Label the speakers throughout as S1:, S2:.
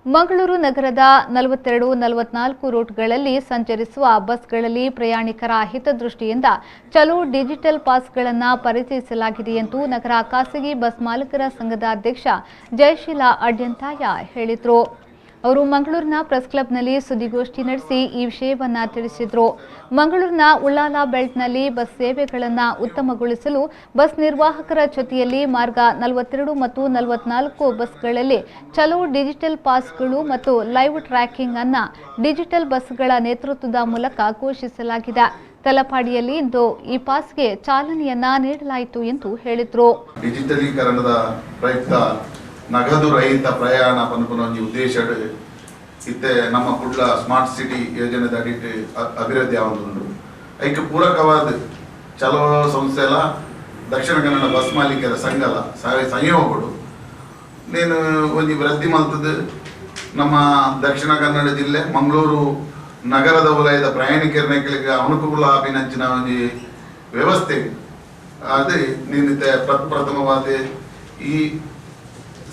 S1: ಮಂಗಳೂರು ನಗರದ 42-44 ರೂಟ್ಗಳಲ್ಲಿ ಸಂಚರಿಸುವ ಬಸ್ಗಳಲ್ಲಿ ಪ್ರಯಾಣಿಕರ ಹಿತದೃಷ್ಟಿಯಿಂದ ಚಲೋ ಡಿಜಿಟಲ್ ಪಾಸ್ಗಳನ್ನು ಪರಿಚಯಿಸಲಾಗಿದೆ ಎಂದು ನಗರ ಖಾಸಗಿ ಬಸ್ ಮಾಲೀಕರ ಸಂಘದ ಅಧ್ಯಕ್ಷ ಜಯಶೀಲ ಅಡ್ಯಂತಾಯ ಹೇಳಿದರು. ಅವರು ಮಂಗಳೂರಿನ ಪ್ರೆಸ್ ಕ್ಲಬ್ನಲ್ಲಿ ಸುದ್ದಿಗೋಷ್ಠಿ ನಡೆಸಿ ಈ ವಿಷಯವನ್ನು ತಿಳಿಸಿದರು. ಮಂಗಳೂರಿನ ಉಳ್ಳಾಲ ಬೆಲ್ಟ್ನಲ್ಲಿ ಬಸ್ ಸೇವೆಗಳನ್ನು ಉತ್ತಮಗೊಳಿಸಲು ಬಸ್ ನಿರ್ವಾಹಕರ ಜೊತೆಯಲ್ಲಿ ಮಾರ್ಗ 42 ಮತ್ತು 44 ಬಸ್ಗಳಲ್ಲಿ ಚಲೋ ಡಿಜಿಟಲ್ ಪಾಸ್ಗಳು ಮತ್ತು ಲೈವ್ ಟ್ರ್ಯಾಕಿಂಗ್ ಅನ್ನು ಡಿಜಿಟಲ್ ಬಸ್ಗಳ ನೇತೃತ್ವದ ಮೂಲಕ ಘೋಷಿಸಲಾಗಿದೆ. ತಲಪಾಡಿಯಲ್ಲಿ ಇಂದು ಈ ಪಾಸ್ಗೆ ಚಾಲನೆಯನ್ನ ನೀಡಲಾಯಿತು ಎಂದು ಹೇಳಿದರು.
S2: ಡಿಜಿಟಲೀಕರಣದ ಪ್ರಯುಕ್ತ ನಗದು ರಹಿತ ಪ್ರಯಾಣ ಪನ್ಪುನೊಂಜಿ ಉದ್ದೇಶ ಇತ್ತೆ ನಮ್ಮ ಕುಡ್ಲ ಸ್ಮಾರ್ಟ್ ಸಿಟಿ ಯೋಜನೆದ ಅಡಿಟ್ ಅಭಿವೃದ್ಧಿ ಆವೊಂದುಂಡು. ಐಕ್ ಪೂರಕವಾದ ಚಲೋ ಸಂಸ್ಥೆಲ ದಕ್ಷಿಣ ಕನ್ನಡ ಬಸ್ ಮಾಲೀಕರ ಸಂಘಲ ಸಂಯೋಗಗಳು ನೀನು ಒಂಜಿ ವೃದ್ಧಿ ಮಲ್ತದ ನಮ್ಮ ದಕ್ಷಿಣ ಕನ್ನಡ ಜಿಲ್ಲೆ ಮಂಗಳೂರು ನಗರದ ವಲಯದ ಪ್ರಯಾಣಿಕರಿಗೆ ಅನುಕೂಲ ಆಪಿನಂಚಿನ ಒಂಜಿ ವ್ಯವಸ್ಥೆ ಅದು ನೀನಿತ್ತೆ ಪ್ರಥಮವಾದ ಈ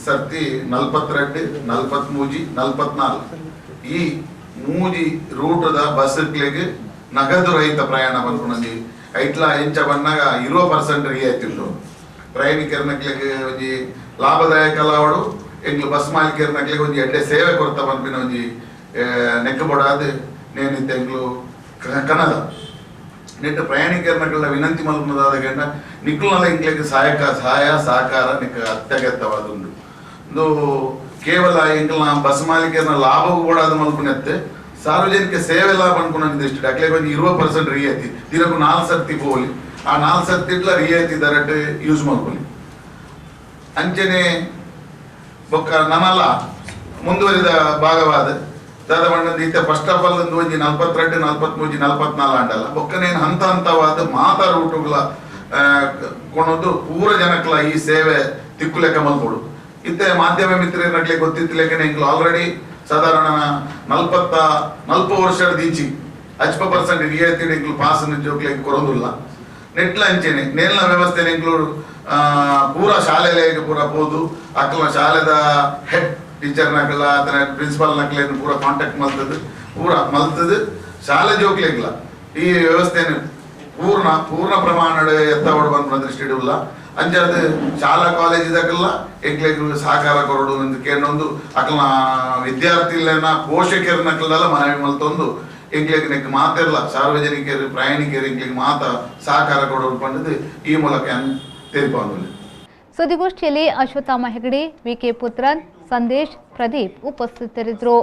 S2: ಸರ್ತಿ 42, 43, 44 ಈ ಮೂಜಿ ರೂಟದ ಬಸ್ಗಳಿಗೆ ನಗದು ರಹಿತ ಪ್ರಯಾಣ ಬಂದ್ಕೊಂಡಿ ಐಟ್ಲ ಎಂಚ ಬಂದಾಗ 20% ರಿಯಾಯಿತಿ ಉಂಟು. ಪ್ರಯಾಣಿಕರಿಗೆ ಒಂಜಿ ಲಾಭದಾಯಕಲಾವಡು ಎಂಗ್ಲು ಬಸ್ ಮಾಲೀಕರಿಗೆ ಒಂಜಿ ಎಡ್ಡೆ ಸೇವೆ ಕೊಡ್ತಾ ಬಂದ್ಬಿನ ಒಂಜಿ ನೆಕ್ಕಬೊಡಾದ ನೇನಿತ್ತ ಎಂಗ್ಲು ಕನ್ನಡ ನೆಟ್ಟು ಪ್ರಯಾಣಿಕರನ್ನ ವಿನಂತಿ ಮಲ್ಪದಾದ ಗಂಡ ನಿಕ್ಲುನಲ್ಲ ಇಂಗ್ಲಿಗೆ ಸಹಾಯ ಸಹಕಾರ ನಿಕ್ಕ ಅತ್ಯಗತ್ಯವಾದುಂಡು. ಇದು ಕೇವಲ ಎಂಕಲ್ನ ಬಸ್ ಮಾಲೀಕರನ್ನ ಲಾಭ ಕೂಡ ಮಲ್ಪನೆತ್ತೆ ಸಾರ್ವಜನಿಕ ಸೇವೆ ಲಾಭ ಅನ್ಕೊಂಡು ಅಕ್ಲೆ ಬಂದು 20% ರಿಯಾಯಿತಿ ದಿನಕ್ಕೂ 4 ಸರ್ತಿ ಪೋಲಿ ಆ 4 ಸರ್ತಿ ಇಟ್ಲ ರಿಯಾಯಿತಿ ದರಟ್ ಯೂಸ್ ಮಾಡ್ಕೊಳ್ಳಿ ಅಂಚನೆ ಬೊಕ್ಕ ನನ್ನಲ್ಲ ಮುಂದುವರಿದ ಭಾಗವಾದ ದಾದ ಬಣ್ಣದ ಇತ್ತೆ ಫಸ್ಟ್ ಆಫ್ ಆಲ್ ಒಂದು ಒಂಜಿ 42, 43, 44 ಅಂಡಲ್ಲ ಬೊಕ್ಕನೇನು ಹಂತ ಹಂತವಾದ ಮಾತಾ ರೂಟುಗಳ ಕೊಣೋದು ಪೂರ ಜನಕ್ಲ ಈ ಸೇವೆ ತಿಕ್ಕುಲೆಕ್ಕ ಮಲ್ಕೊಡು ಇತ್ತೆ ಮಾಧ್ಯಮ ಮಿತ್ರರಿಗೆ ಗೊತ್ತಿತ್ತಲೇಕನೆ ಇಂಗ್ಲು ಆಲ್ರೆಡಿ ಸಾಧಾರಣ 40 ವರ್ಷದ ದಿಂಚಿ 50% ರಿಯಾಯಿತಿ ಇಂಗ್ಲು ಪಾಸ್ ಜೋಕ್ಲಿಗೆ ಕೊರೋದಿಲ್ಲ ನೆಟ್ಲ ಅಂಚೆನೆ ನೇಲ್ನ ವ್ಯವಸ್ಥೆ ಇಂಗ್ಲು ಪೂರ ಶಾಲೆಗೆ ಪೂರ ಹೋದು ಅಕ್ಕಲ ಶಾಲೆದ ಹೆಡ್ ಟೀಚರ್ ನಕಲ ಅಥವಾ ಪ್ರಿನ್ಸಿಪಲ್ ನಕಲ ಪೂರ ಕಾಂಟ್ಯಾಕ್ಟ್ ಮಲ್ತದ ಶಾಲೆ ಜೋಕ್ಲಿಗ್ಲ ಈ ವ್ಯವಸ್ಥೆಯನ್ನು ಪೂರ್ಣ ಪ್ರಮಾಣದ ಎತ್ತವಡು ಬಂದ ದೃಷ್ಟಿ ಇಡುಲ್ಲ ಅಂಚದ ಶಾಲಾ ಕಾಲೇಜಿದಾಗೆಲ್ಲ ಎಂಕ್ಲೆಗ್ ಸಹಕಾರ ಕೊರಡು ಅಂತ ಕೇಳೊಂದು ಅಕ್ಲ ವಿದ್ಯಾರ್ಥಿಗಳನ್ನ ಪೋಷಕರನ್ನಕ್ಲೆಲ್ಲ ಮನವಿ ಮಲ್ತೊಂದು ಎಂಕ್ಲೆಗ್ ನೆಕ್ ಮಾತೆಲ್ಲ ಸಾರ್ವಜನಿಕರು ಪ್ರಯಾಣಿಕರು ಎಂಕ್ಲೆಗ್ ಮಾತ ಸಹಕಾರ ಕೊಡೋದು ಪಂಡದು ಈ ಮೂಲಕ ತೀರ್ಪಾಂದು.
S1: ಸುದ್ದಿಗೋಷ್ಠಿಯಲ್ಲಿ ಅಶ್ವತ್ಥಾಮ ಹೆಗಡೆ, ವಿಕೆ ಪುತ್ರನ್, ಸಂದೇಶ್, ಪ್ರದೀಪ್ ಉಪಸ್ಥಿತರಿದ್ದರು.